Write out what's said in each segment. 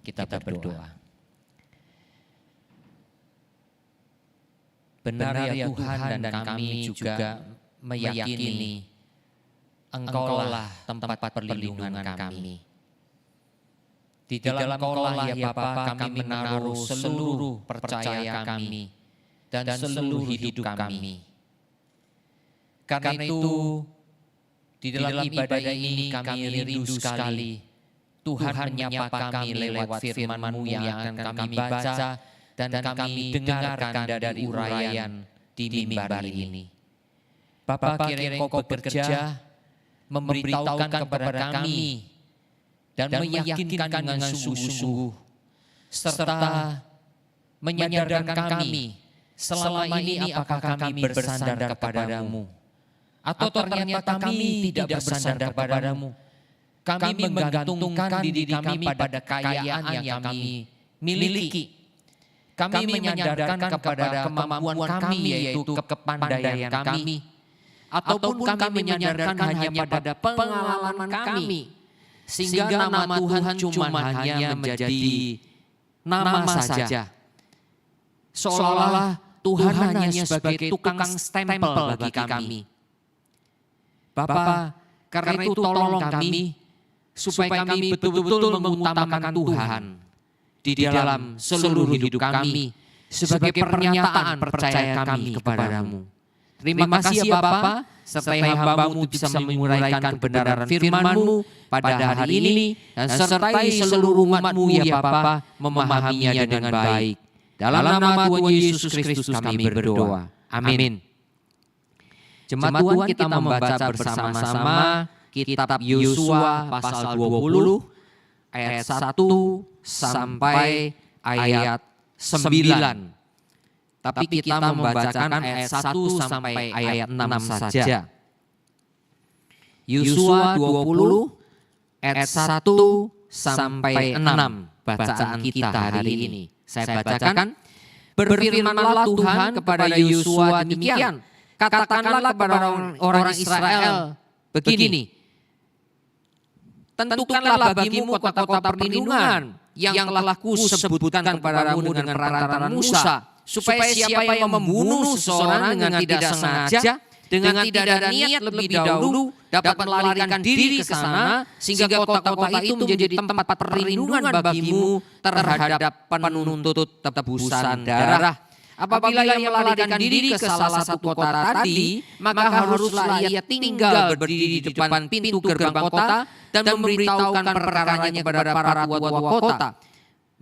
Kita berdoa. Benar ya Tuhan, dan kami juga meyakini Engkaulah tempat perlindungan kami. Di dalam Engkaulah ya Bapa kami menaruh seluruh percaya kami dan seluruh hidup kami. Karena itu di dalam ibadah ini kami rindu sekali Tuhan menyapa kami lewat firman-Mu yang akan kami baca dan kami dengarkan dari uraian di mimbar ini. Bapa, kiranya Engkau bekerja memberitahukan kepada kami dan meyakinkan dengan sungguh-sungguh serta menyadarkan kami selama ini apakah kami bersandar kepadamu atau ternyata kami tidak bersandar kepadamu. Kami menggantungkan diri kami pada kekayaan yang kami miliki. Kami menyandarkan kepada kemampuan kami, yaitu kepandaian kami. Ataupun kami menyandarkan hanya pada pengalaman kami. Sehingga nama Tuhan cuma hanya menjadi nama saja. Seolah-olah Tuhan hanya sebagai tukang stempel bagi kami. Bapa, karena itu tolong kami supaya kami betul-betul mengutamakan Tuhan di dalam seluruh hidup kami sebagai pernyataan percaya kami kepadamu. Terima kasih ya Bapa, sertai hamba-Mu bisa menguraikan kebenaran firman-Mu pada hari ini dan sertai seluruh umat-Mu ya Bapa memahaminya dengan baik. Dalam nama Tuhan Yesus Kristus kami berdoa. Amin. Jemaat Tuhan, kita membaca bersama-sama kitab Yosua pasal 20 ayat 1 sampai ayat 9. Tapi kita membacakan ayat 1 sampai ayat 6 saja. Yosua 20 ayat 1 sampai 6 bacaan kita hari ini. Saya bacakan. Berfirmanlah Tuhan kepada Yosua demikian. Katakanlah kepada orang Israel begini. Tentukanlah bagimu kota-kota perlindungan yang telah kusebutkan kepadamu dengan perantaraan Musa, supaya siapa yang membunuh seseorang dengan tidak sengaja, dengan tidak ada niat lebih dahulu, dapat melarikan diri ke sana, sehingga kota-kota itu menjadi tempat perlindungan bagimu terhadap penuntut tebusan darah. Apabila ia melarikan diri ke salah satu kota tadi, maka haruslah ia tinggal berdiri di depan pintu gerbang kota dan memberitahukan perkaranya kepada para tua-tua kota.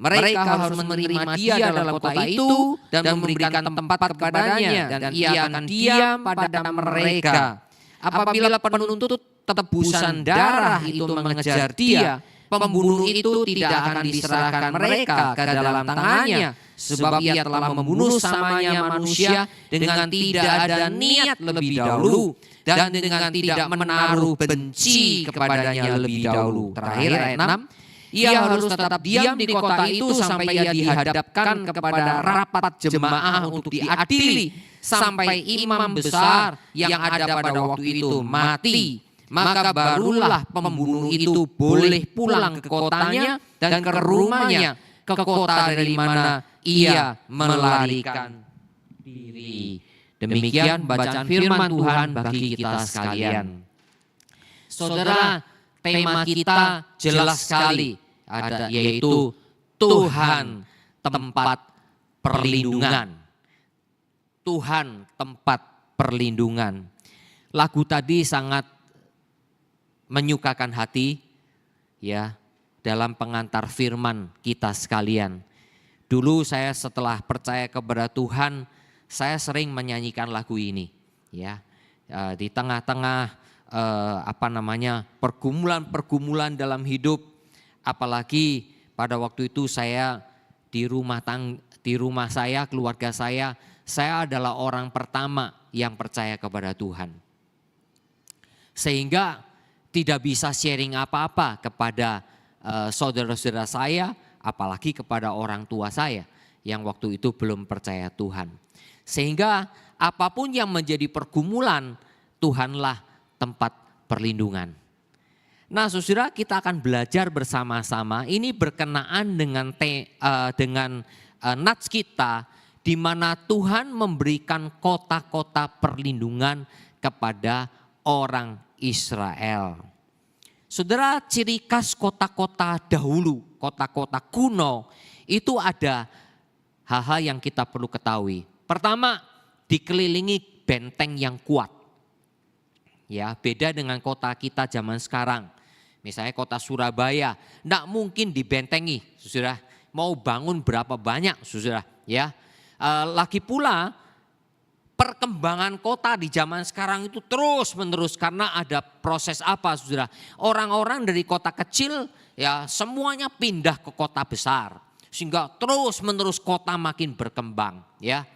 Mereka harus menerima dia dalam kota itu dan memberikan tempat kepadanya, dan ia akan diam pada mereka. Apabila penuntut tebusan darah itu mengejar dia, pembunuh itu tidak akan diserahkan mereka ke dalam tangannya, sebab ia telah membunuh samanya manusia dengan tidak ada niat lebih dahulu dan dengan tidak menaruh benci kepadanya lebih dahulu. Terakhir ayat 6. Ia harus tetap diam di kota itu sampai ia dihadapkan kepada rapat jemaah untuk diadili, sampai imam besar yang ada pada waktu itu mati. Maka barulah pembunuh itu boleh pulang ke kotanya dan ke rumahnya, ke kota dari mana ia melarikan diri. Demikian bacaan firman Tuhan bagi kita sekalian. Saudara, tema kita jelas sekali, yaitu Tuhan tempat perlindungan. Tuhan tempat perlindungan. Lagu tadi sangat menyukakan hati ya dalam pengantar firman kita sekalian. Dulu saya setelah percaya kepada Tuhan, saya sering menyanyikan lagu ini ya. Di tengah-tengah pergumulan-pergumulan dalam hidup, apalagi pada waktu itu saya di rumah saya, keluarga saya adalah orang pertama yang percaya kepada Tuhan. Sehingga tidak bisa sharing apa-apa kepada saudara-saudara saya, apalagi kepada orang tua saya yang waktu itu belum percaya Tuhan. Sehingga apapun yang menjadi pergumulan, Tuhanlah tempat perlindungan. Nah, saudara, kita akan belajar bersama-sama. Ini berkenaan dengan nats kita, di mana Tuhan memberikan kota-kota perlindungan kepada orang Israel. Saudara, ciri khas kota-kota dahulu, kota-kota kuno, itu ada hal-hal yang kita perlu ketahui. Pertama, dikelilingi benteng yang kuat. Ya, beda dengan kota kita zaman sekarang. Misalnya kota Surabaya, tidak mungkin dibentengi, saudara. Mau bangun berapa banyak, saudara. Ya, lagi pula perkembangan kota di zaman sekarang itu terus menerus karena ada proses apa, saudara? Orang-orang dari kota kecil, ya semuanya pindah ke kota besar, sehingga terus menerus kota makin berkembang. Ya,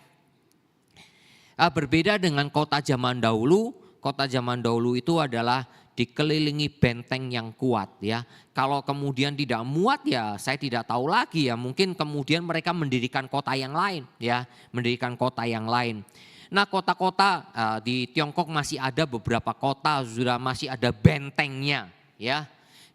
berbeda dengan kota zaman dahulu. Kota zaman dahulu itu adalah dikelilingi benteng yang kuat, ya. Kalau kemudian tidak muat, ya saya tidak tahu lagi, ya. Mungkin kemudian mereka mendirikan kota yang lain, ya, mendirikan kota yang lain. Nah, kota-kota di Tiongkok masih ada beberapa kota, sudah masih ada bentengnya, ya.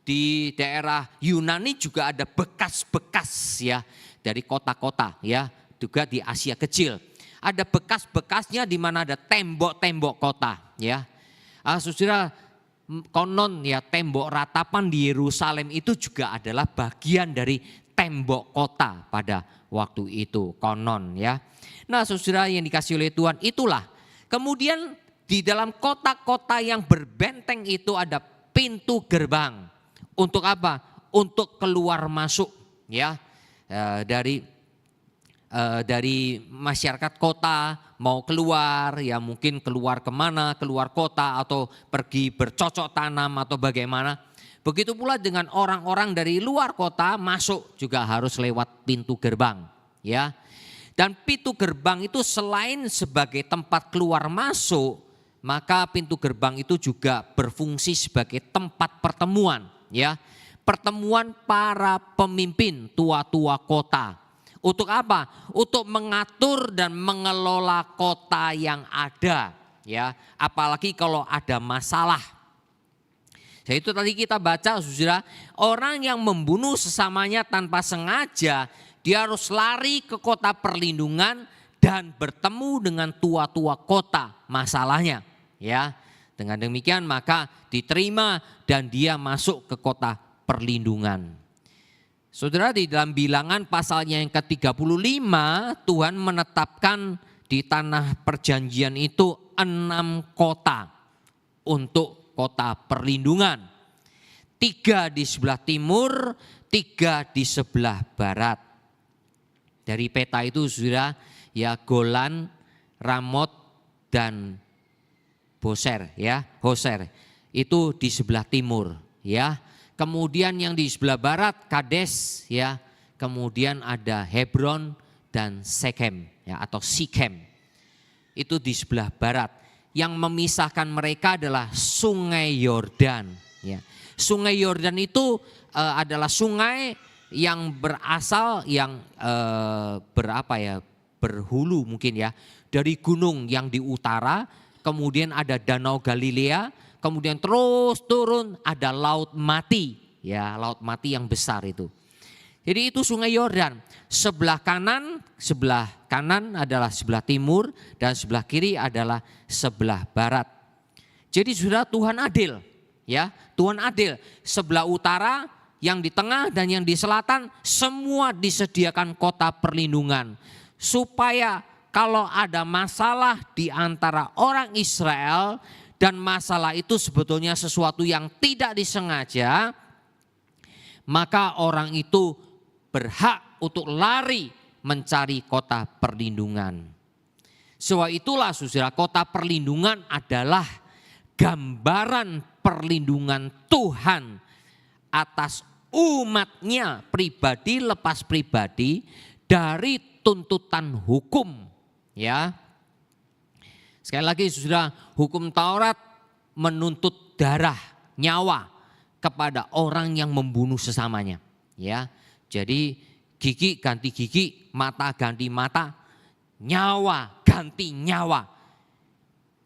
Di daerah Yunani juga ada bekas-bekas, ya, dari kota-kota, ya. Juga di Asia Kecil ada bekas-bekasnya di mana ada tembok-tembok kota, ya. Saudara, konon ya tembok ratapan di Yerusalem itu juga adalah bagian dari tembok kota pada waktu itu, konon, ya. Nah, saudara yang dikasih oleh Tuhan, itulah. Kemudian di dalam kota-kota yang berbenteng itu ada pintu gerbang. Untuk apa? Untuk keluar masuk, ya, dari masyarakat kota mau keluar, ya mungkin keluar kemana, keluar kota atau pergi bercocok tanam atau bagaimana. Begitu pula dengan orang-orang dari luar kota masuk juga harus lewat pintu gerbang, ya. Dan pintu gerbang itu selain sebagai tempat keluar masuk, maka pintu gerbang itu juga berfungsi sebagai tempat pertemuan, ya. Pertemuan para pemimpin tua-tua kota. Untuk apa? Untuk mengatur dan mengelola kota yang ada, ya. Apalagi kalau ada masalah. Jadi itu tadi kita baca, saudara, orang yang membunuh sesamanya tanpa sengaja, dia harus lari ke kota perlindungan dan bertemu dengan tua-tua kota masalahnya, ya. Dengan demikian maka diterima dan dia masuk ke kota perlindungan. Saudara, di dalam Bilangan pasalnya yang ke-35, Tuhan menetapkan di tanah perjanjian itu 6 kota untuk kota perlindungan. 3 di sebelah timur, 3 di sebelah barat. Dari peta itu, saudara, ya Golan, Ramot, dan Boser, ya, Hoser. Itu di sebelah timur, ya. Kemudian yang di sebelah barat Kades, ya. Kemudian ada Hebron dan Sekem, ya, atau Sikem. Itu di sebelah barat. Yang memisahkan mereka adalah Sungai Yordan, ya. Sungai Yordan itu adalah sungai yang berasal yang berhulu mungkin, ya, dari gunung yang di utara. Kemudian ada Danau Galilea, kemudian terus turun ada Laut Mati, ya, Laut Mati yang besar itu. Jadi itu Sungai Yordan. Sebelah kanan adalah sebelah timur dan sebelah kiri adalah sebelah barat. Jadi sudah Tuhan adil, ya, Tuhan adil. Sebelah utara, yang di tengah dan yang di selatan semua disediakan kota perlindungan supaya kalau ada masalah di antara orang Israel dan masalah itu sebetulnya sesuatu yang tidak disengaja, maka orang itu berhak untuk lari mencari kota perlindungan. Sebab itulah, saudara, kota perlindungan adalah gambaran perlindungan Tuhan atas umatnya pribadi lepas pribadi dari tuntutan hukum. Ya, sekali lagi, saudara, hukum Taurat menuntut darah, nyawa kepada orang yang membunuh sesamanya. Ya, jadi gigi ganti gigi, mata ganti mata, nyawa ganti nyawa.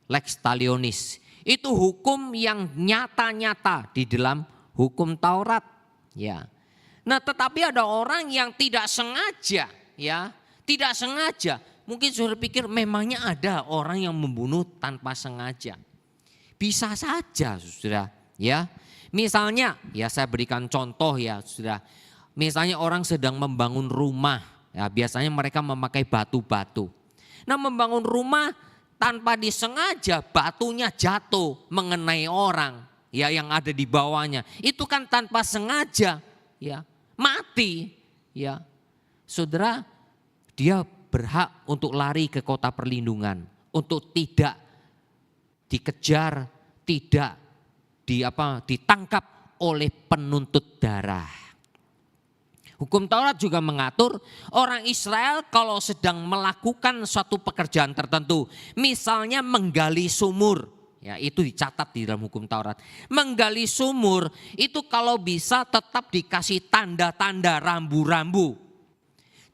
Lex talionis itu hukum yang nyata-nyata di dalam hukum Taurat, ya. Nah, tetapi ada orang yang tidak sengaja, ya, tidak sengaja. Mungkin saudara pikir memangnya ada orang yang membunuh tanpa sengaja. Bisa saja, saudara, ya. Misalnya, ya saya berikan contoh ya, saudara. Misalnya orang sedang membangun rumah, ya biasanya mereka memakai batu-batu. Nah, membangun rumah tanpa disengaja batunya jatuh mengenai orang, ya yang ada di bawahnya. Itu kan tanpa sengaja, ya mati, ya. Saudara, dia berhak untuk lari ke kota perlindungan, untuk tidak dikejar, tidak ditangkap oleh penuntut darah. Hukum Taurat juga mengatur orang Israel kalau sedang melakukan suatu pekerjaan tertentu, misalnya menggali sumur, ya itu dicatat di dalam hukum Taurat. Menggali sumur itu kalau bisa tetap dikasih tanda-tanda rambu-rambu.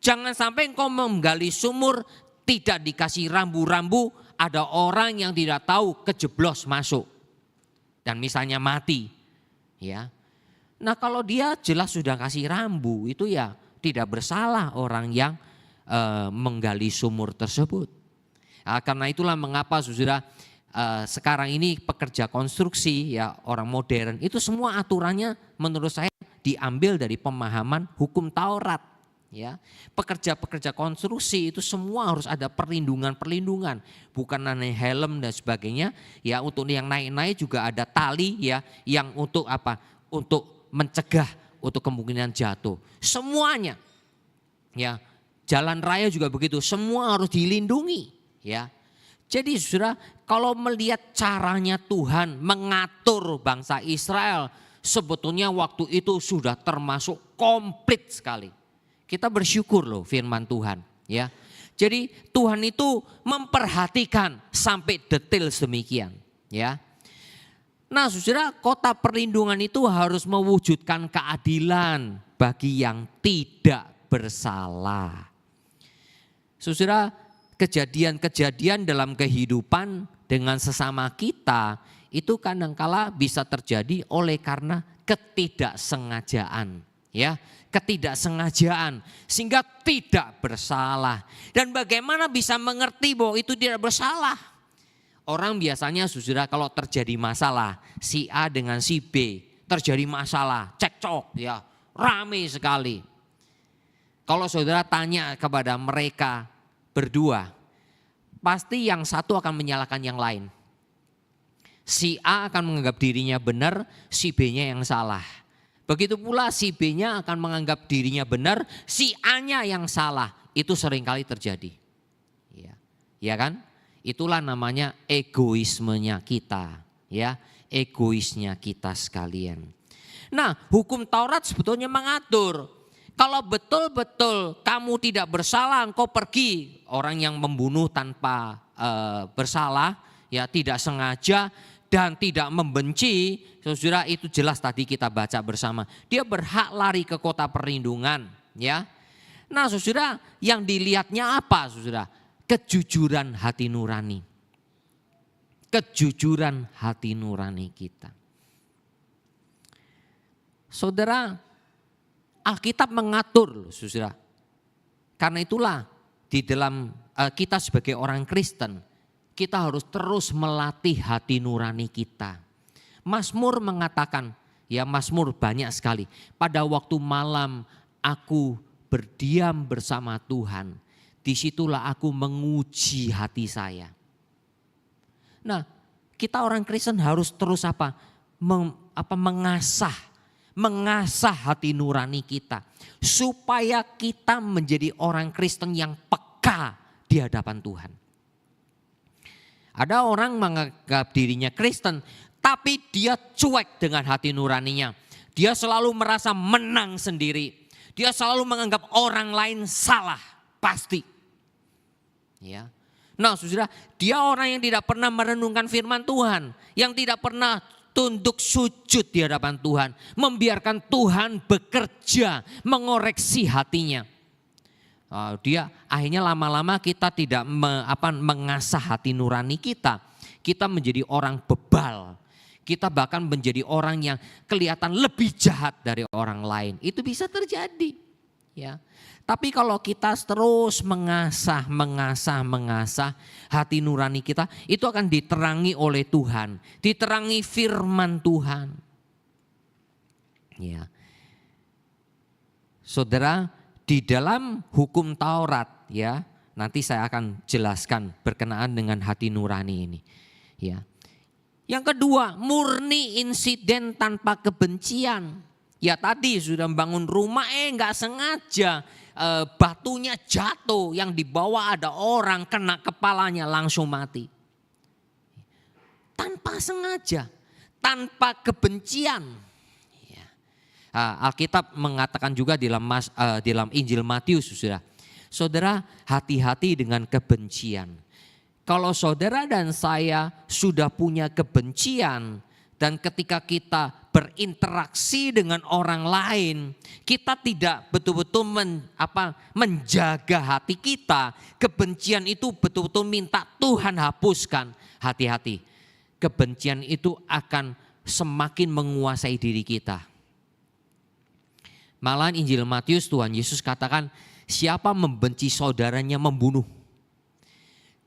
Jangan sampai engkau menggali sumur tidak dikasih rambu-rambu, ada orang yang tidak tahu kejeblos masuk dan misalnya mati, ya. Nah, kalau dia jelas sudah kasih rambu, itu ya tidak bersalah orang yang menggali sumur tersebut. Nah, karena itulah mengapa saudara sekarang ini pekerja konstruksi, ya orang modern, itu semua aturannya menurut saya diambil dari pemahaman hukum Taurat. Ya, pekerja-pekerja konstruksi itu semua harus ada perlindungan, bukan hanya helm dan sebagainya. Ya, untuk yang naik-naik juga ada tali, ya, yang untuk apa? Untuk mencegah untuk kemungkinan jatuh. Semuanya, ya jalan raya juga begitu, semua harus dilindungi, ya. Jadi saudara, kalau melihat caranya Tuhan mengatur bangsa Israel, sebetulnya waktu itu sudah termasuk komplit sekali. Kita bersyukur loh firman Tuhan, ya. Jadi Tuhan itu memperhatikan sampai detail sedemikian, ya. Nah, saudara, kota perlindungan itu harus mewujudkan keadilan bagi yang tidak bersalah. Saudara, kejadian-kejadian dalam kehidupan dengan sesama kita itu kadangkala bisa terjadi oleh karena ketidaksengajaan, ya, ketidaksengajaan sehingga tidak bersalah. Dan bagaimana bisa mengerti bahwa itu tidak bersalah? Orang biasanya saudara kalau terjadi masalah, si A dengan si B terjadi masalah, cekcok, ya ramai sekali. Kalau saudara tanya kepada mereka berdua, pasti yang satu akan menyalahkan yang lain. Si A akan menganggap dirinya benar, si B-nya yang salah. Begitu pula si B-nya akan menganggap dirinya benar, si A-nya yang salah. Itu seringkali terjadi. Ya kan? Itulah namanya egoismenya kita, ya, egoisnya kita sekalian. Nah, hukum Taurat sebetulnya mengatur, kalau betul-betul kamu tidak bersalah, engkau pergi. Orang yang membunuh tanpa bersalah, ya tidak sengaja dan tidak membenci, saudara, itu jelas tadi kita baca bersama. Dia berhak lari ke kota perlindungan, ya. Nah, saudara, yang dilihatnya apa, saudara? Kejujuran hati nurani. Kejujuran hati nurani kita. Saudara, Alkitab mengatur, saudara. Karena itulah di dalam kita sebagai orang Kristen, kita harus terus melatih hati nurani kita. Mazmur mengatakan, ya Mazmur banyak sekali. Pada waktu malam aku berdiam bersama Tuhan. Disitulah aku menguji hati saya. Nah, kita orang Kristen harus terus mengasah hati nurani kita. Supaya kita menjadi orang Kristen yang peka di hadapan Tuhan. Ada orang menganggap dirinya Kristen, tapi dia cuek dengan hati nuraninya. Dia selalu merasa menang sendiri. Dia selalu menganggap orang lain salah, pasti. Ya. Nah, saudara, dia orang yang tidak pernah merenungkan firman Tuhan, yang tidak pernah tunduk sujud di hadapan Tuhan, membiarkan Tuhan bekerja, mengoreksi hatinya. Dia akhirnya lama-lama kita tidak mengasah hati nurani kita. Kita menjadi orang bebal. Kita bahkan menjadi orang yang kelihatan lebih jahat dari orang lain. Itu bisa terjadi. Ya. Tapi kalau kita terus mengasah hati nurani kita, itu akan diterangi oleh Tuhan, diterangi firman Tuhan. Ya. Saudara, di dalam hukum Taurat, ya, nanti saya akan jelaskan berkenaan dengan hati nurani ini. Ya. Yang kedua, murni insiden tanpa kebencian. Ya tadi sudah membangun rumah, nggak sengaja batunya jatuh, yang dibawa ada orang kena kepalanya langsung mati. Tanpa sengaja, tanpa kebencian. Ya. Alkitab mengatakan juga dalam Injil Matius, saudara, hati-hati dengan kebencian. Kalau saudara dan saya sudah punya kebencian, dan ketika kita berinteraksi dengan orang lain, kita tidak betul-betul menjaga hati kita. Kebencian itu betul-betul minta Tuhan hapuskan. Hati-hati, kebencian itu akan semakin menguasai diri kita. Malahan Injil Matius, Tuhan Yesus katakan, siapa membenci saudaranya membunuh.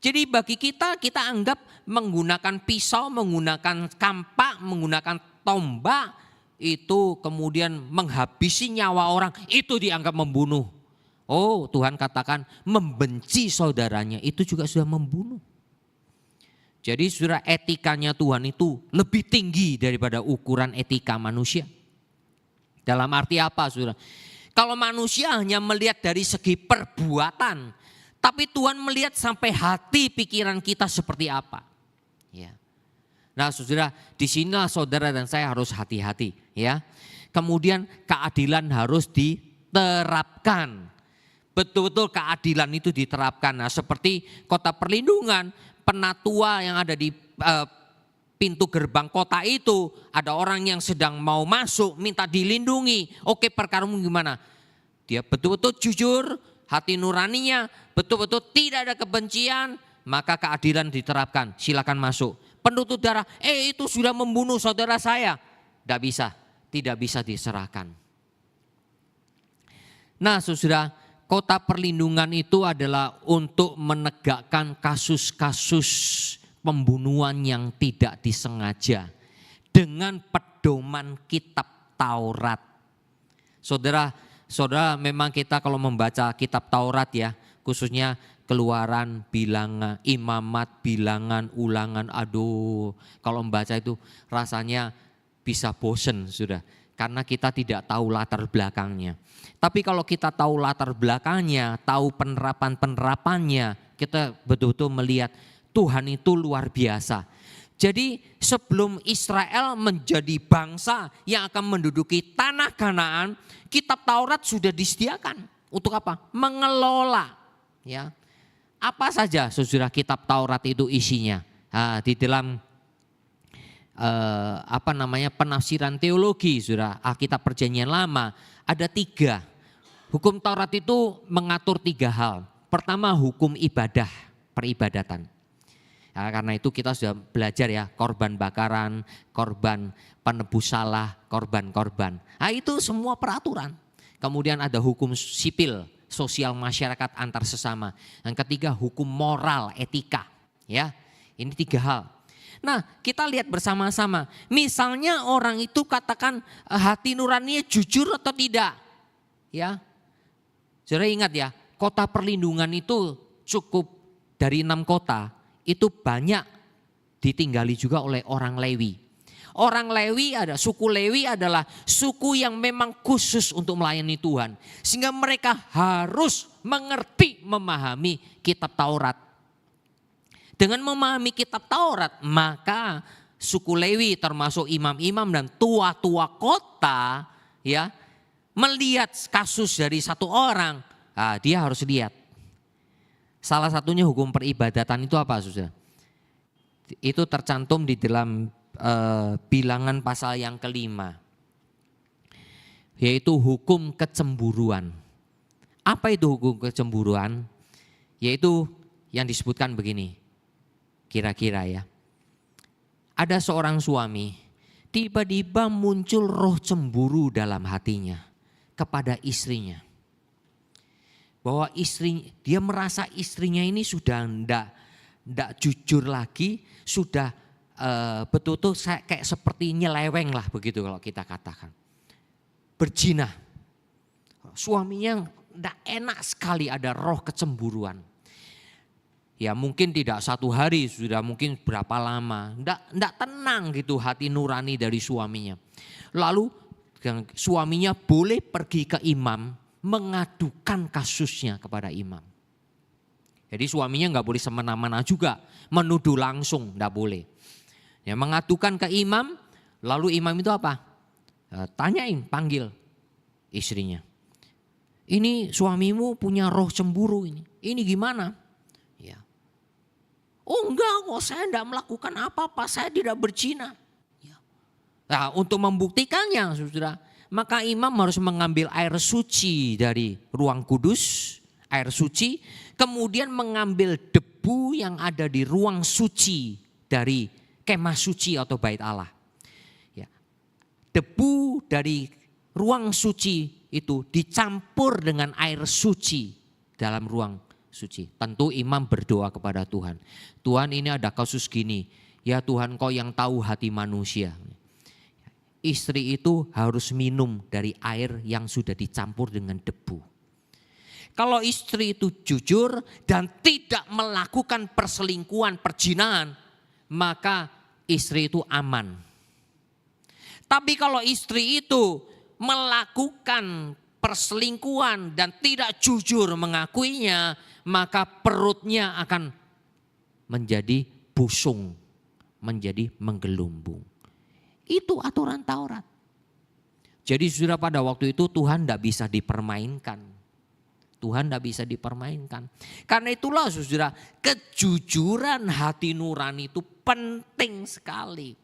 Jadi bagi kita anggap menggunakan pisau, menggunakan kampak, menggunakan tombak, itu kemudian menghabisi nyawa orang, itu dianggap membunuh. Oh, Tuhan katakan membenci saudaranya itu juga sudah membunuh. Jadi saudara, etikanya Tuhan itu lebih tinggi daripada ukuran etika manusia. Dalam arti apa saudara? Kalau manusia hanya melihat dari segi perbuatan, tapi Tuhan melihat sampai hati pikiran kita seperti apa. Ya. Nah saudara, disinilah saudara dan saya harus hati-hati. Ya. Kemudian keadilan harus diterapkan. Betul-betul keadilan itu diterapkan. Nah seperti kota perlindungan, penatua yang ada di pintu gerbang kota itu, ada orang yang sedang mau masuk minta dilindungi. Oke, perkaramu gimana? Dia betul-betul jujur, hati nuraninya betul-betul tidak ada kebencian, maka keadilan diterapkan. Silakan masuk. Penuntut darah, itu sudah membunuh saudara saya. Tidak bisa diserahkan. Nah saudara, kota perlindungan itu adalah untuk menegakkan kasus-kasus pembunuhan yang tidak disengaja dengan pedoman kitab Taurat. Saudara, memang kita kalau membaca kitab Taurat ya, khususnya Keluaran, Bilangan, Imamat, Bilangan, Ulangan, aduh, kalau membaca itu rasanya bisa bosen sudah, karena kita tidak tahu latar belakangnya. Tapi kalau kita tahu latar belakangnya, tahu penerapannya, kita betul-betul melihat Tuhan itu luar biasa. Jadi sebelum Israel menjadi bangsa yang akan menduduki tanah Kanaan, kitab Taurat sudah disediakan. Untuk apa? Mengelola. Ya. Apa saja saudara kitab Taurat itu isinya? Di dalam penafsiran teologi saudara, Alkitab Perjanjian Lama ada 3. Hukum Taurat itu mengatur 3 hal. Pertama, hukum ibadah, peribadatan. Ya, karena itu kita sudah belajar ya, korban bakaran, korban penebus salah, korban-korban. Nah itu semua peraturan. Kemudian ada hukum sipil, sosial masyarakat antar sesama. Yang ketiga hukum moral, etika. Ya, ini 3 hal. Nah kita lihat bersama-sama. Misalnya orang itu katakan hati nuraninya jujur atau tidak. Ya, saudara ingat ya, kota perlindungan itu cukup dari 6 kota. Itu banyak ditinggali juga oleh orang Lewi. Orang Lewi suku Lewi adalah suku yang memang khusus untuk melayani Tuhan. Sehingga mereka harus mengerti, memahami kitab Taurat. Dengan memahami kitab Taurat, maka suku Lewi termasuk imam-imam dan tua-tua kota ya, melihat kasus dari satu orang, dia harus lihat. Salah satunya hukum peribadatan itu apa saudara? Itu tercantum di dalam Bilangan pasal yang ke-5. Yaitu hukum kecemburuan. Apa itu hukum kecemburuan? Yaitu yang disebutkan begini. Kira-kira ya. Ada seorang suami tiba-tiba muncul roh cemburu dalam hatinya kepada istrinya. Bahwa dia merasa istrinya ini sudah ndak jujur lagi, sudah betul-betul kayak seperti nyeleweng lah begitu kalau kita katakan. Berzina. Suaminya ndak enak sekali, ada roh kecemburuan. Ya mungkin tidak 1 hari, sudah mungkin berapa lama. Ndak tenang gitu hati nurani dari suaminya. Lalu suaminya boleh pergi ke imam, mengadukan kasusnya kepada imam. Jadi suaminya nggak boleh semena-mena juga, menuduh langsung, ndak boleh. Ya mengadukan ke imam, lalu imam itu apa? Tanyain, panggil istrinya. Ini suamimu punya roh cemburu ini gimana? Ya. Oh enggak kok, saya enggak melakukan apa-apa, saya tidak berzina. Ya. Nah untuk membuktikannya saudara, maka imam harus mengambil air suci dari ruang kudus, air suci, kemudian mengambil debu yang ada di ruang suci dari kemah suci atau bait Allah. Ya. Debu dari ruang suci itu dicampur dengan air suci dalam ruang suci. Tentu imam berdoa kepada Tuhan. Tuhan ini ada kasus gini, ya Tuhan kau yang tahu hati manusia. Istri itu harus minum dari air yang sudah dicampur dengan debu. Kalau istri itu jujur dan tidak melakukan perselingkuhan, perzinahan, maka istri itu aman. Tapi kalau istri itu melakukan perselingkuhan dan tidak jujur mengakuinya, maka perutnya akan menjadi busung, menjadi menggelumbung. Itu aturan Taurat. Jadi saudara pada waktu itu Tuhan tidak bisa dipermainkan. Tuhan tidak bisa dipermainkan. Karena itulah saudara, kejujuran hati nurani itu penting sekali.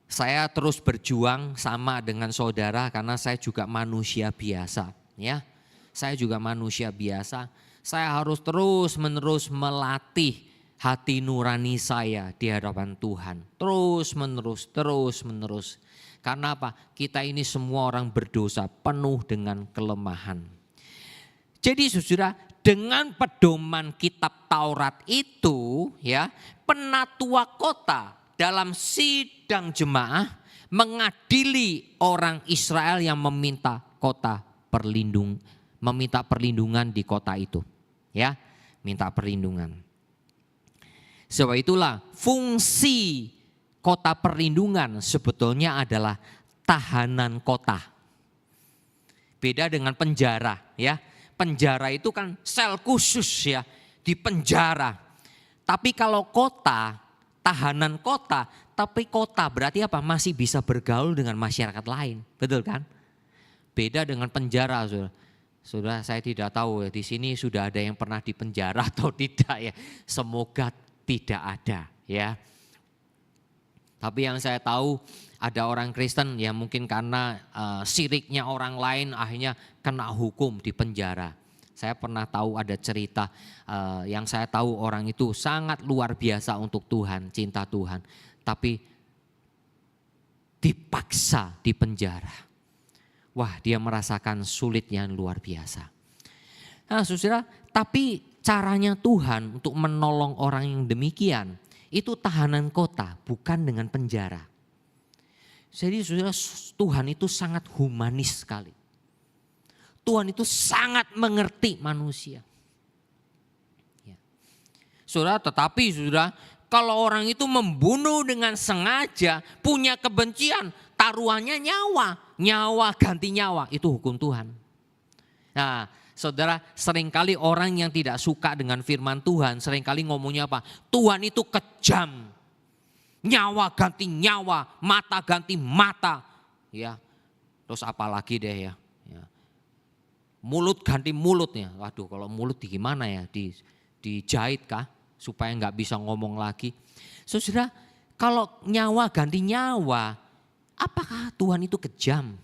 Saya terus berjuang sama dengan saudara karena saya juga manusia biasa, ya. Saya juga manusia biasa. Saya harus terus-menerus melatih hati nurani saya di hadapan Tuhan. Terus-menerus. Karena apa? Kita ini semua orang berdosa, penuh dengan kelemahan. Jadi saudara, dengan pedoman kitab Taurat itu, ya, penatua kota dalam sidang jemaah mengadili orang Israel yang meminta perlindungan di kota itu, ya, minta perlindungan. Sebab itulah fungsi kota perlindungan sebetulnya adalah tahanan kota. Beda dengan penjara, ya. Penjara itu kan sel khusus, ya, di penjara. Tapi kalau kota, tahanan kota, tapi kota berarti apa? Masih bisa bergaul dengan masyarakat lain, betul kan? Beda dengan penjara, saudara. Saudara, saya tidak tahu ya, di sini sudah ada yang pernah dipenjara atau tidak ya. Semoga tidak ada, ya. Tapi yang saya tahu ada orang Kristen ya mungkin karena siriknya orang lain akhirnya kena hukum di penjara. Saya pernah tahu ada cerita yang saya tahu orang itu sangat luar biasa untuk Tuhan, cinta Tuhan. Tapi dipaksa di penjara. Wah, dia merasakan sulit yang luar biasa. Nah saudara, tapi caranya Tuhan untuk menolong orang yang demikian, itu tahanan kota bukan dengan penjara. Jadi saudara, Tuhan itu sangat humanis sekali. Tuhan itu sangat mengerti manusia. Ya. Saudara, tetapi saudara, kalau orang itu membunuh dengan sengaja, punya kebencian, taruhannya nyawa ganti nyawa, itu hukum Tuhan. Nah, saudara, seringkali orang yang tidak suka dengan firman Tuhan, seringkali ngomongnya apa? Tuhan itu kejam, nyawa ganti nyawa, mata ganti mata, ya. Terus apalagi deh ya. Mulut ganti mulutnya. Waduh, kalau mulut gimana ya? Dijahit kah? Supaya nggak bisa ngomong lagi. Saudara, kalau nyawa ganti nyawa, apakah Tuhan itu kejam?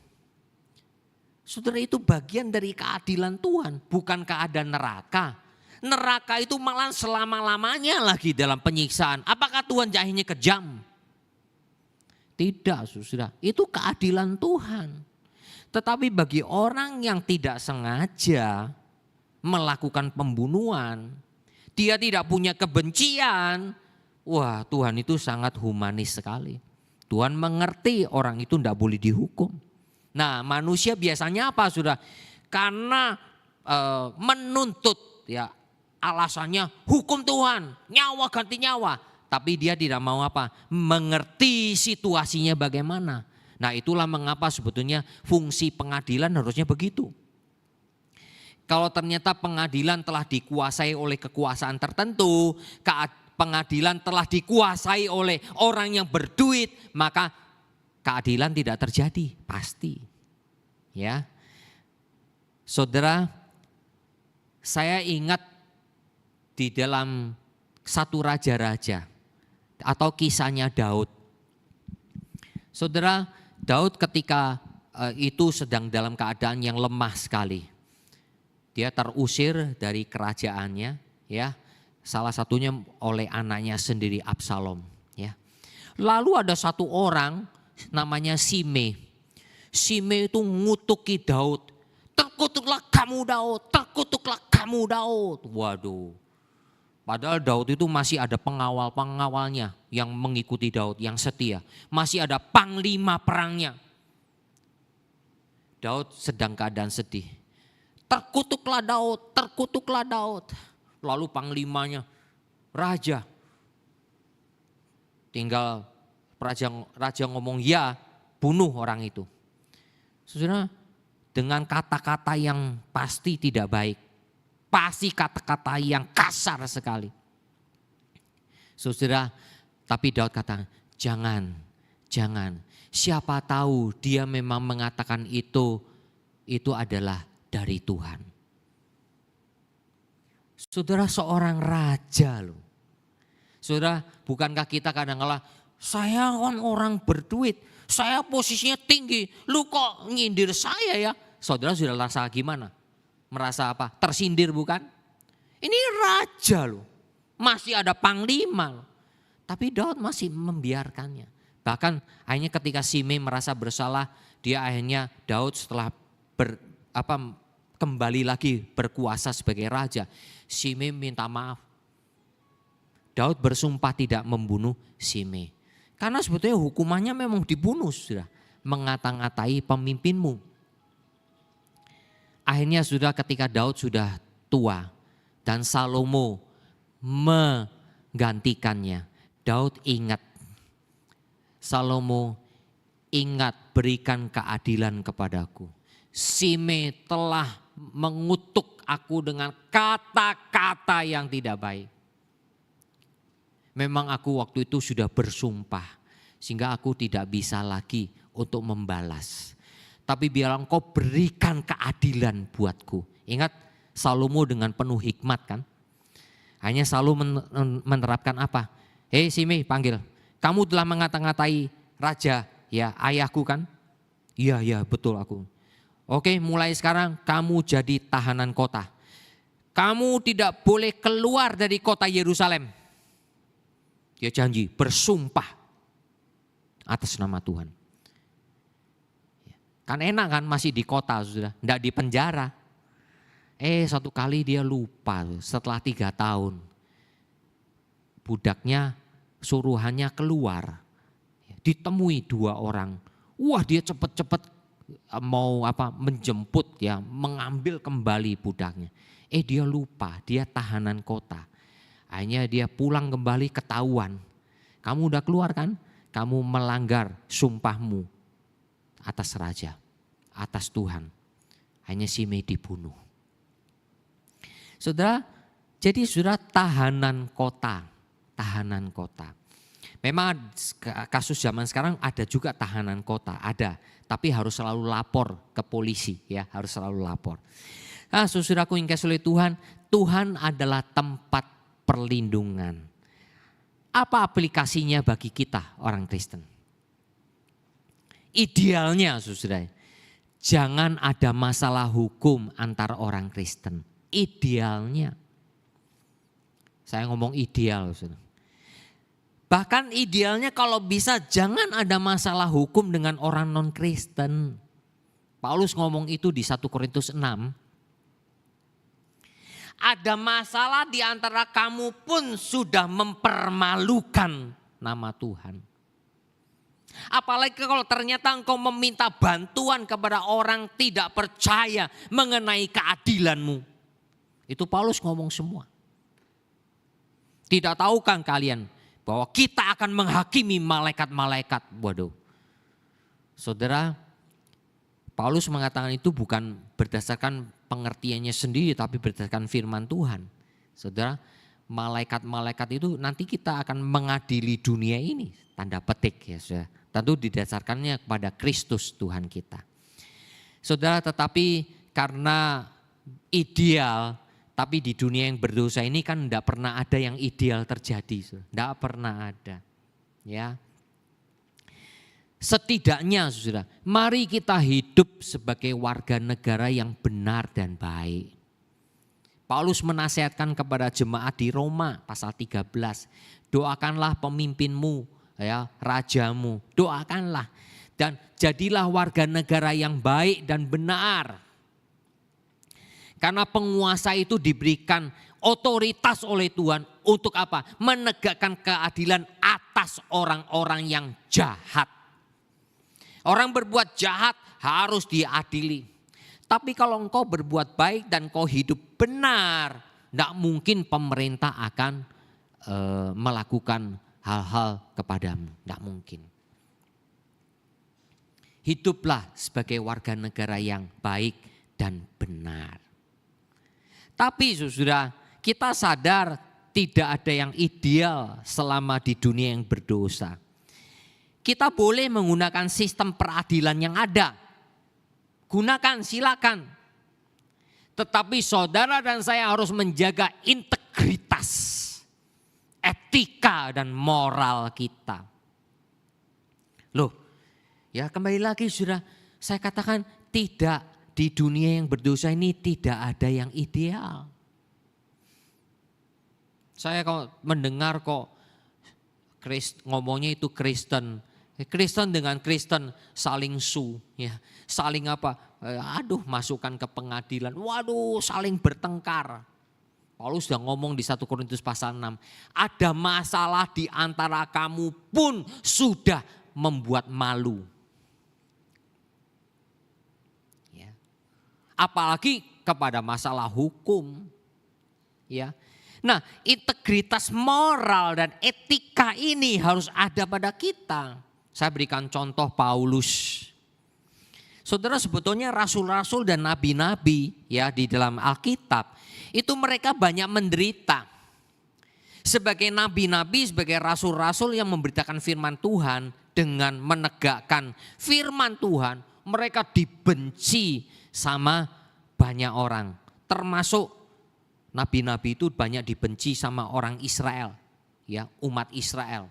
Saudara, itu bagian dari keadilan Tuhan, bukan keadaan neraka. Neraka itu malah selama-lamanya lagi dalam penyiksaan. Apakah Tuhan jahitnya kejam? Tidak, saudara. Itu keadilan Tuhan. Tetapi bagi orang yang tidak sengaja melakukan pembunuhan, dia tidak punya kebencian, wah Tuhan itu sangat humanis sekali. Tuhan mengerti orang itu tidak boleh dihukum. Nah manusia biasanya apa saudara? Karena menuntut ya alasannya hukum Tuhan, nyawa ganti nyawa. Tapi dia tidak mau apa? Mengerti situasinya bagaimana. Nah itulah mengapa sebetulnya fungsi pengadilan harusnya begitu. Kalau ternyata pengadilan telah dikuasai oleh kekuasaan tertentu, pengadilan telah dikuasai oleh orang yang berduit, maka keadilan tidak terjadi, pasti. Ya. Saudara, saya ingat di dalam satu raja-raja atau kisahnya Daud. Saudara, Daud ketika itu sedang dalam keadaan yang lemah sekali. Dia terusir dari kerajaannya, ya. Salah satunya oleh anaknya sendiri Absalom, ya. Lalu ada satu orang namanya Shimei. Shimei itu ngutuki Daud. Terkutuklah kamu Daud, terkutuklah kamu Daud. Waduh. Padahal Daud itu masih ada pengawal-pengawalnya yang mengikuti Daud, yang setia. Masih ada panglima perangnya. Daud sedang keadaan sedih. Terkutuklah Daud, terkutuklah Daud. Lalu panglimanya, raja. Tinggal raja ngomong ya, bunuh orang itu. Saudara, dengan kata-kata yang pasti tidak baik. Pasti kata-kata yang kasar sekali. Saudara, tapi Daud kata, jangan. Siapa tahu dia memang mengatakan itu adalah dari Tuhan. Saudara, seorang raja loh. Saudara, bukankah kita kadang-kala, saya kan orang berduit, saya posisinya tinggi, lu kok nyindir saya ya? Saudara sudah rasa gimana? Merasa apa? Tersindir bukan? Ini raja loh. Masih ada panglima loh. Tapi Daud masih membiarkannya. Bahkan akhirnya ketika Shimei merasa bersalah, dia akhirnya Daud setelah kembali lagi berkuasa sebagai raja. Shimei minta maaf. Daud bersumpah tidak membunuh Shimei. Karena sebetulnya hukumannya memang dibunuh sudah. Mengata-ngatai pemimpinmu. Akhirnya sudah ketika Daud sudah tua dan Salomo menggantikannya. Daud ingat, Salomo ingat berikan keadilan kepadaku. Shimei telah mengutuk aku dengan kata-kata yang tidak baik. Memang aku waktu itu sudah bersumpah sehingga aku tidak bisa lagi untuk membalas. Tapi biar engkau berikan keadilan buatku. Ingat Salomo dengan penuh hikmat kan. Hanya selalu menerapkan apa? Hei Shimei panggil. Kamu telah mengata-ngatai raja ya ayahku kan? Iya betul aku. Oke mulai sekarang kamu jadi tahanan kota. Kamu tidak boleh keluar dari kota Yerusalem. Dia janji bersumpah atas nama Tuhan. Kan enak kan masih di kota sudah, enggak di penjara. Satu kali dia lupa setelah 3 tahun. Budaknya suruhannya keluar. Ditemui 2 orang. Wah dia cepat-cepat mau menjemput ya, mengambil kembali budaknya. Dia lupa, dia tahanan kota. Akhirnya dia pulang kembali ketahuan. Kamu udah keluar kan? Kamu melanggar sumpahmu. Atas raja, atas Tuhan. Hanya Shimei dibunuh. Saudara, jadi saudara tahanan kota. Memang kasus zaman sekarang ada juga tahanan kota, ada. Tapi harus selalu lapor ke polisi ya, harus selalu lapor. Nah saudaraku yang kasih oleh Tuhan, Tuhan adalah tempat perlindungan. Apa aplikasinya bagi kita orang Kristen? Idealnya saudara, jangan ada masalah hukum antar orang Kristen. Idealnya, saya ngomong ideal saudara. Bahkan idealnya kalau bisa jangan ada masalah hukum dengan orang non-Kristen. Paulus ngomong itu di 1 Korintus 6. Ada masalah di antara kamu pun sudah mempermalukan nama Tuhan. Apalagi kalau ternyata engkau meminta bantuan kepada orang tidak percaya mengenai keadilanmu. Itu Paulus ngomong semua. Tidak tahukah kalian bahwa kita akan menghakimi malaikat-malaikat? Waduh. Saudara, Paulus mengatakan itu bukan berdasarkan pengertiannya sendiri tapi berdasarkan firman Tuhan. Saudara, malaikat-malaikat itu nanti kita akan mengadili dunia ini. Tanda petik ya saudara. Tentu didasarkannya kepada Kristus Tuhan kita. Saudara, tetapi karena ideal, tapi di dunia yang berdosa ini kan tidak pernah ada yang ideal terjadi. Tidak pernah ada. Ya. Setidaknya saudara, mari kita hidup sebagai warga negara yang benar dan baik. Paulus menasihatkan kepada jemaat di Roma pasal 13. Doakanlah pemimpinmu, ya, rajamu, doakanlah. Dan jadilah warga negara yang baik dan benar. Karena penguasa itu diberikan otoritas oleh Tuhan untuk apa? Menegakkan keadilan atas orang-orang yang jahat. Orang berbuat jahat harus diadili. Tapi kalau engkau berbuat baik dan kau hidup benar, tidak mungkin pemerintah akan melakukan hal-hal kepadamu. Tidak mungkin. Hiduplah sebagai warga negara yang baik dan benar. Tapi saudara, kita sadar tidak ada yang ideal selama di dunia yang berdosa. Kita boleh menggunakan sistem peradilan yang ada. Gunakan, silakan. Tetapi saudara dan saya harus menjaga integritas, etika dan moral kita. Loh, ya kembali lagi saudara, saya katakan tidak. Di dunia yang berdosa ini tidak ada yang ideal. Saya kok mendengar kok ngomongnya itu Kristen. Kristen dengan Kristen saling ya, saling apa? Masukkan ke pengadilan. Waduh, saling bertengkar. Paulus sudah ngomong di 1 Korintus pasal 6. Ada masalah di antara kamu pun sudah membuat malu. Apalagi kepada masalah hukum. Ya. Nah, integritas moral dan etika ini harus ada pada kita. Saya berikan contoh Paulus. Saudara, sebetulnya rasul-rasul dan nabi-nabi ya di dalam Alkitab itu mereka banyak menderita. Sebagai nabi-nabi, sebagai rasul-rasul yang memberitakan firman Tuhan dengan menegakkan firman Tuhan, mereka dibenci sama banyak orang, termasuk nabi-nabi itu banyak dibenci sama orang Israel, ya, umat Israel.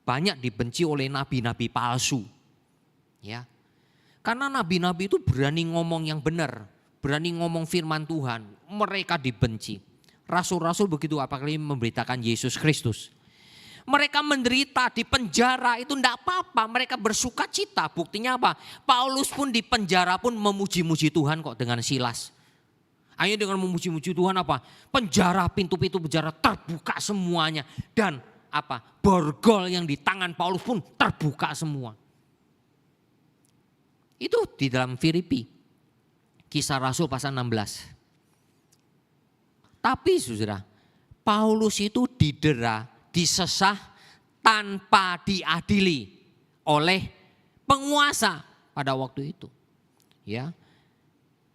Banyak dibenci oleh nabi-nabi palsu. Ya. Karena nabi-nabi itu berani ngomong yang benar, berani ngomong firman Tuhan, mereka dibenci. Rasul-rasul begitu apalagi memberitakan Yesus Kristus. Mereka menderita di penjara itu tidak apa-apa, mereka bersuka cita. Buktinya apa? Paulus pun di penjara pun memuji-muji Tuhan kok dengan Silas. Hanya dengan memuji-muji Tuhan apa? Penjara, pintu-pintu penjara terbuka semuanya. Dan apa? Borgol yang di tangan Paulus pun terbuka semua. Itu di dalam Filipi. Kisah Rasul pasal 16. Tapi saudara, Paulus itu didera, disesah tanpa diadili oleh penguasa pada waktu itu. Ya.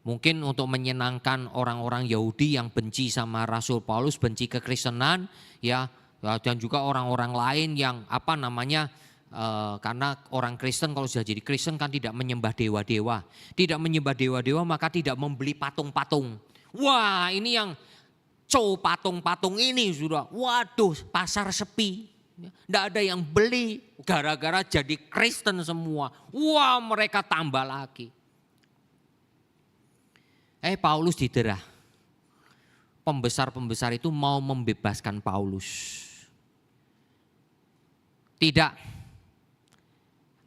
Mungkin untuk menyenangkan orang-orang Yahudi yang benci sama Rasul Paulus, benci kekristenan, ya, dan juga orang-orang lain yang karena orang Kristen kalau sudah jadi Kristen kan tidak menyembah dewa-dewa. Tidak menyembah dewa-dewa maka tidak membeli patung-patung. Wah, ini yang patung-patung ini sudah, waduh, pasar sepi. Tidak ada yang beli gara-gara jadi Kristen semua. Wah, mereka tambah lagi. Paulus didera. Pembesar-pembesar itu mau membebaskan Paulus. Tidak.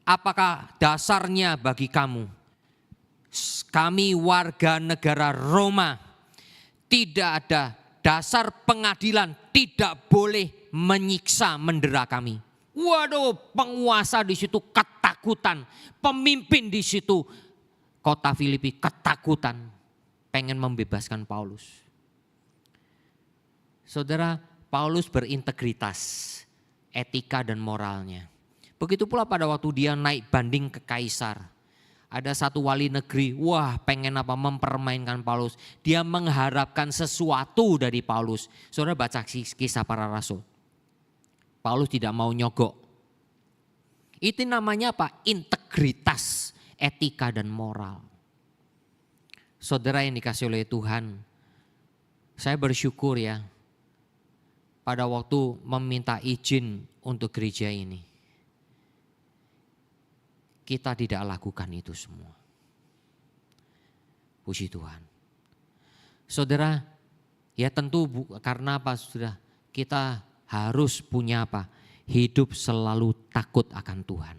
Apakah dasarnya bagi kamu? Kami warga negara Roma, tidak ada dasar pengadilan tidak boleh menyiksa mendera kami. Waduh, penguasa di situ ketakutan, pemimpin di situ kota Filipi ketakutan, pengen membebaskan Paulus. Saudara, Paulus berintegritas, etika dan moralnya. Begitu pula pada waktu dia naik banding ke Kaisar. Ada satu wali negeri, wah pengen mempermainkan Paulus. Dia mengharapkan sesuatu dari Paulus. Saudara baca kisah para rasul. Paulus tidak mau nyogok. Itu namanya apa? Integritas, etika dan moral. Saudara yang dikasih oleh Tuhan, saya bersyukur ya. Pada waktu meminta izin untuk gereja ini, kita tidak lakukan itu semua. Puji Tuhan. Saudara, ya tentu karena apa saudara? Kita harus punya apa? Hidup selalu takut akan Tuhan.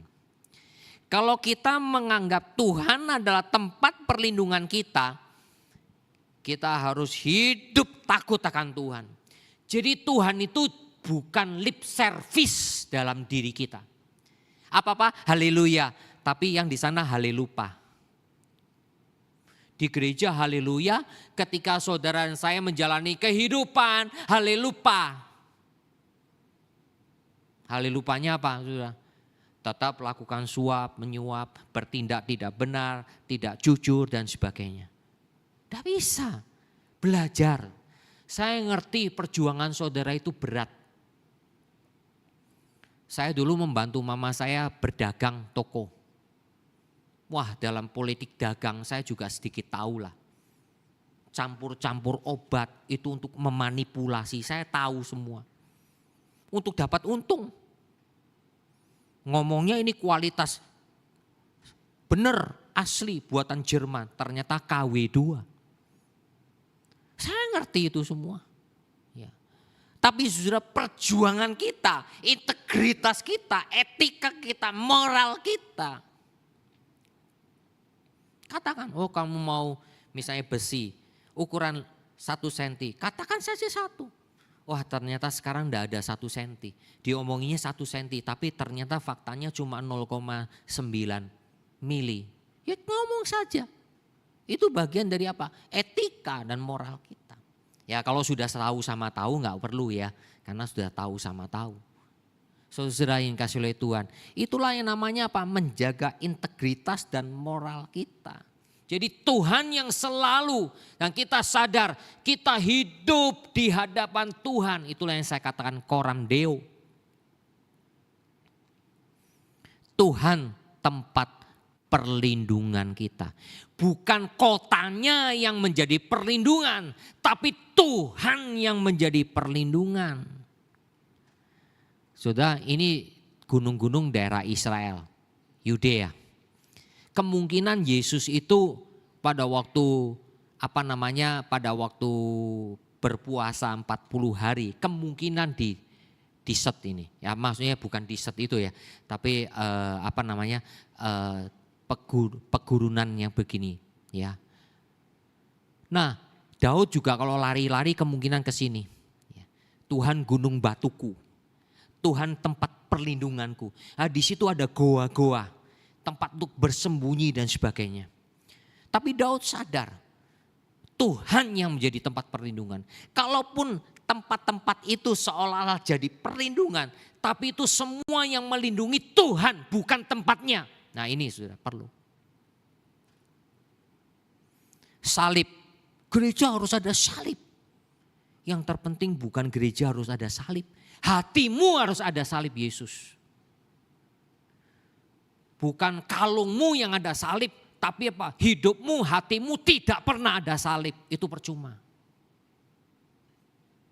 Kalau kita menganggap Tuhan adalah tempat perlindungan kita, kita harus hidup takut akan Tuhan. Jadi Tuhan itu bukan lip service dalam diri kita. Apa-apa haleluya, tapi yang di sana halelupa. Di gereja haleluya, ketika saudara dan saya menjalani kehidupan halelupa. Halelupanya apa saudara? Tetap lakukan suap, menyuap, bertindak tidak benar, tidak jujur dan sebagainya. Tidak bisa belajar. Saya ngerti perjuangan saudara itu berat. Saya dulu membantu mama saya berdagang toko. Wah, dalam politik dagang saya juga sedikit tahu lah. Campur-campur obat itu untuk memanipulasi, saya tahu semua. Untuk dapat untung. Ngomongnya ini kualitas benar, asli, buatan Jerman. Ternyata KW2. Saya ngerti itu semua. Ya. Tapi saudara, perjuangan kita, integritas kita, etika kita, moral kita. Katakan, oh kamu mau misalnya besi, ukuran 1 cm, katakan saja 1. Wah ternyata sekarang enggak ada 1 cm. Diomonginya 1 cm, tapi ternyata faktanya cuma 0,9 mili. Ya ngomong saja. Itu bagian dari apa? Etika dan moral kita. Ya kalau sudah tahu sama tahu enggak perlu ya. Karena sudah tahu sama tahu. Saudara yang kasih oleh Tuhan. Itulah yang namanya apa? Menjaga integritas dan moral kita. Jadi Tuhan yang selalu dan kita sadar kita hidup di hadapan Tuhan. Itulah yang saya katakan coram Deo. Tuhan tempat perlindungan kita. Bukan kotanya yang menjadi perlindungan. Tapi Tuhan yang menjadi perlindungan. Saudara, ini gunung-gunung daerah Israel, Yudea. Kemungkinan Yesus itu pada waktu pada waktu berpuasa 40 hari kemungkinan di set ini. Ya maksudnya bukan di set itu ya, tapi pegurunan yang begini ya. Nah, Daud juga kalau lari-lari kemungkinan ke sini. Tuhan gunung batuku. Tuhan tempat perlindunganku. Nah, di situ ada goa-goa. Tempat untuk bersembunyi dan sebagainya. Tapi Daud sadar Tuhan yang menjadi tempat perlindungan. Kalaupun tempat-tempat itu seolah-olah jadi perlindungan, tapi itu semua yang melindungi Tuhan bukan tempatnya. Nah ini sudah perlu. Salib, gereja harus ada salib. Yang terpenting bukan gereja harus ada salib. Hatimu harus ada salib Yesus. Bukan kalungmu yang ada salib, tapi apa? Hidupmu, hatimu tidak pernah ada salib. Itu percuma.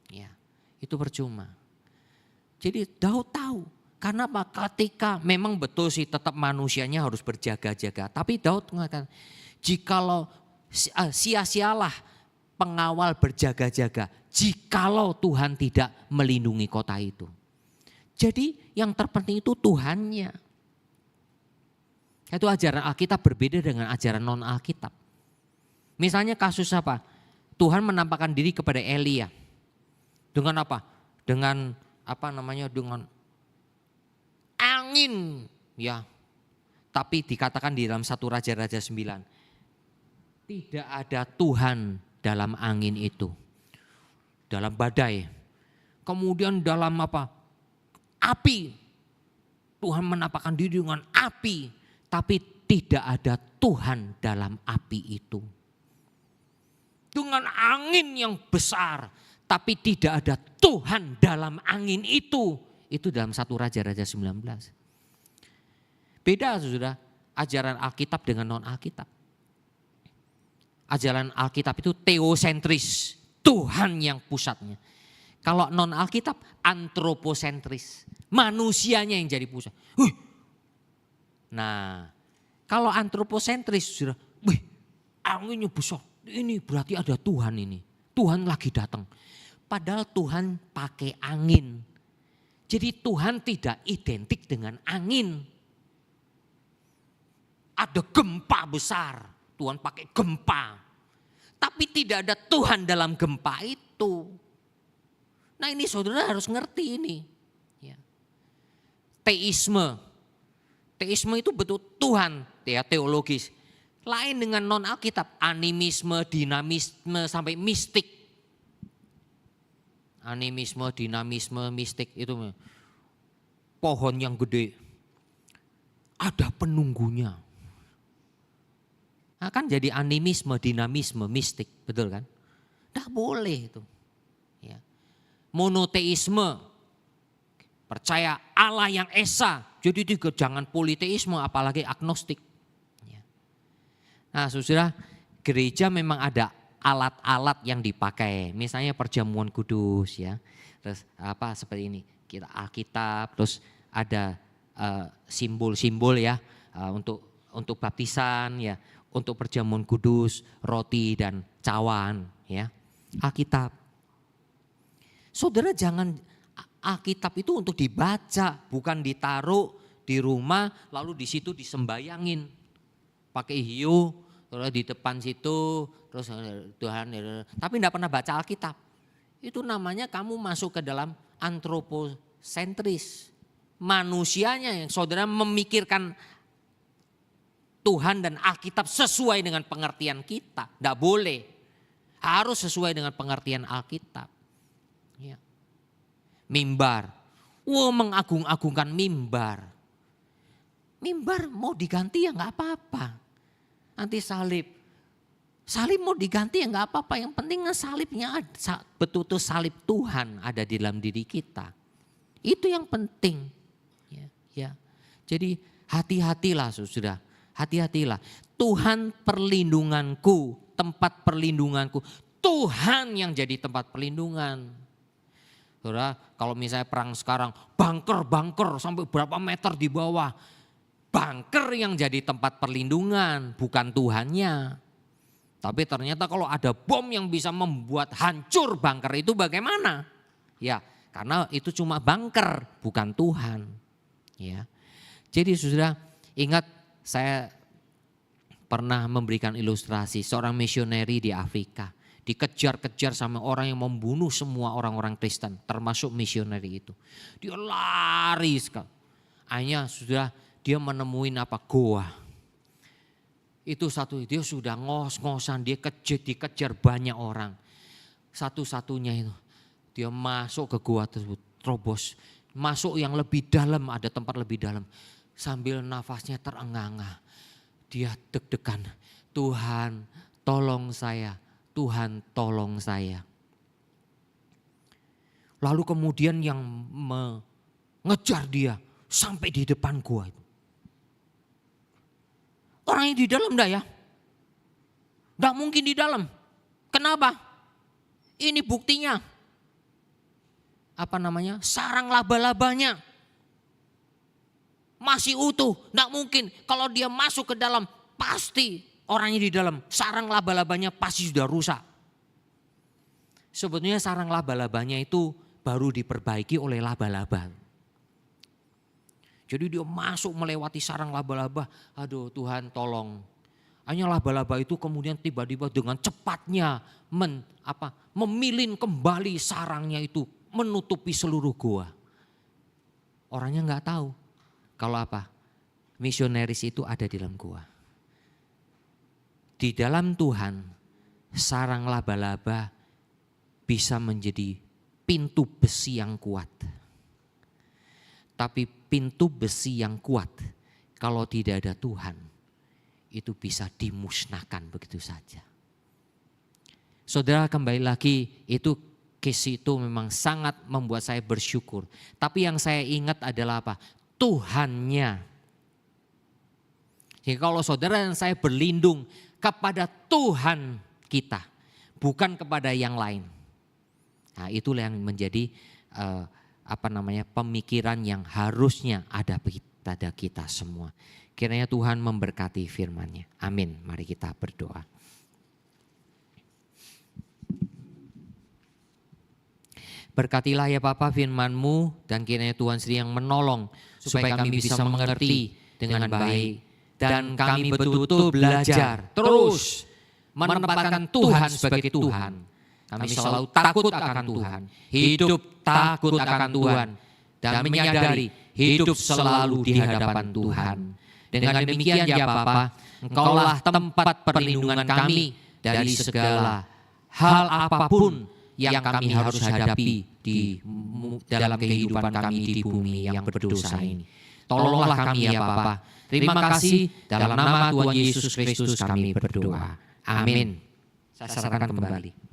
Ya, itu percuma. Jadi Daud tahu. Karena apa? Ketika memang betul sih tetap manusianya harus berjaga-jaga. Tapi Daud mengatakan, jikalau sia-sialah pengawal berjaga-jaga. Jikalau Tuhan tidak melindungi kota itu. Jadi yang terpenting itu Tuhannya. Itu ajaran Alkitab berbeda dengan ajaran non-Alkitab. Misalnya kasus apa? Tuhan menampakkan diri kepada Elia. Dengan apa? Dengan dengan angin, ya. Tapi dikatakan di dalam 1 Raja-Raja 9, tidak ada Tuhan dalam angin itu. Dalam badai. Kemudian dalam apa? Api. Tuhan menampakkan diri dengan api. Tapi tidak ada Tuhan dalam api itu. Dengan angin yang besar. Tapi tidak ada Tuhan dalam angin itu. Itu dalam 1 Raja-Raja 19. Beda saudara, ajaran Alkitab dengan non-Alkitab. Ajaran Alkitab itu teosentris. Tuhan yang pusatnya. Kalau non-Alkitab antroposentris. Manusianya yang jadi pusat. Nah, kalau antroposentris, saudara, anginnya besar, ini berarti ada Tuhan ini. Tuhan lagi datang. Padahal Tuhan pakai angin. Jadi Tuhan tidak identik dengan angin. Ada gempa besar, Tuhan pakai gempa. Tapi tidak ada Tuhan dalam gempa itu. Nah ini saudara harus ngerti ini. Ya. Teisme. Teisme itu betul Tuhan, ya, teologis. Lain dengan non-Alkitab, animisme, dinamisme, sampai mistik. Animisme, dinamisme, mistik itu pohon yang gede. Ada penunggunya. Nah, kan jadi animisme, dinamisme, mistik, betul kan? Tidak boleh itu. Ya. Monoteisme, percaya Allah yang esa. Jadi juga jangan politeisme apalagi agnostik. Nah saudara, gereja memang ada alat-alat yang dipakai. Misalnya perjamuan kudus ya. Terus apa seperti ini. Kita Alkitab, terus ada simbol-simbol ya untuk baptisan ya, untuk perjamuan kudus, roti dan cawan ya. Alkitab. Saudara jangan Alkitab itu untuk dibaca, bukan ditaruh di rumah lalu di situ disembayangin. Pakai hiu, terus di depan situ, terus Tuhan, tapi tidak pernah baca Alkitab. Itu namanya kamu masuk ke dalam antroposentris. Manusianya yang saudara memikirkan Tuhan dan Alkitab sesuai dengan pengertian kita. Tidak boleh, harus sesuai dengan pengertian Alkitab. Ya. Mimbar, mengagung-agungkan mimbar. Mimbar mau diganti ya nggak apa-apa. Nanti salib mau diganti ya nggak apa-apa. Yang penting salibnya betul-betul salib Tuhan ada di dalam diri kita. Itu yang penting. Ya. Jadi hati-hatilah saudara, hati-hatilah. Tuhan perlindunganku, tempat perlindunganku. Tuhan yang jadi tempat perlindungan. Saudara, kalau misalnya perang sekarang, bunker sampai berapa meter di bawah. Bunker yang jadi tempat perlindungan, bukan Tuhannya. Tapi ternyata kalau ada bom yang bisa membuat hancur bunker itu bagaimana? Ya, karena itu cuma bunker, bukan Tuhan. Ya. Jadi saudara, ingat saya pernah memberikan ilustrasi seorang misioneri di Afrika. Dikejar-kejar sama orang yang membunuh semua orang-orang Kristen, termasuk misioneri itu. Dia lari sekali. Akhirnya sudah dia menemuin goa. Itu satu, dia sudah ngos-ngosan, dia dikejar banyak orang. Satu-satunya itu, dia masuk ke goa tersebut, terobos. Masuk yang lebih dalam, ada tempat lebih dalam. Sambil nafasnya terengah-engah, dia deg-degan. Tuhan tolong saya. Tuhan tolong saya. Lalu kemudian yang mengejar dia sampai di depan gua itu. Orang yang di dalam dah ya. Tidak mungkin di dalam. Kenapa? Ini buktinya. Sarang laba-labanya. Masih utuh. Tidak mungkin kalau dia masuk ke dalam pasti. Orangnya di dalam, sarang laba-labanya pasti sudah rusak. Sebetulnya sarang laba-labanya itu baru diperbaiki oleh laba-laba. Jadi dia masuk melewati sarang laba-laba. Aduh Tuhan tolong. Hanya laba-laba itu kemudian tiba-tiba dengan cepatnya memilin kembali sarangnya itu menutupi seluruh gua. Orangnya nggak tahu kalau misionaris itu ada di dalam gua. Di dalam Tuhan sarang laba-laba bisa menjadi pintu besi yang kuat. Tapi pintu besi yang kuat kalau tidak ada Tuhan itu bisa dimusnahkan begitu saja. Saudara, kembali lagi itu case itu memang sangat membuat saya bersyukur. Tapi yang saya ingat adalah Tuhannya. Jadi kalau saudara dan saya berlindung kepada Tuhan kita, bukan kepada yang lain. Nah, itulah yang menjadi pemikiran yang harusnya ada pada kita semua. Kiranya Tuhan memberkati firman-Nya. Amin. Mari kita berdoa. Berkatilah ya Bapa firman-Mu dan kiranya Tuhan sendiri yang menolong supaya kami bisa mengerti dengan baik. Dan kami betul-betul belajar terus menempatkan Tuhan sebagai Tuhan. Kami selalu takut akan Tuhan, hidup takut akan Tuhan. Dan menyadari hidup selalu di hadapan Tuhan. Dengan demikian ya Bapa, Engkaulah tempat perlindungan kami dari segala hal apapun yang kami harus hadapi di dalam kehidupan kami di bumi yang berdosa ini. Tolonglah kami ya Bapa. Terima kasih, dalam nama Tuhan Yesus Kristus kami berdoa. Amin. Saya serahkan kembali.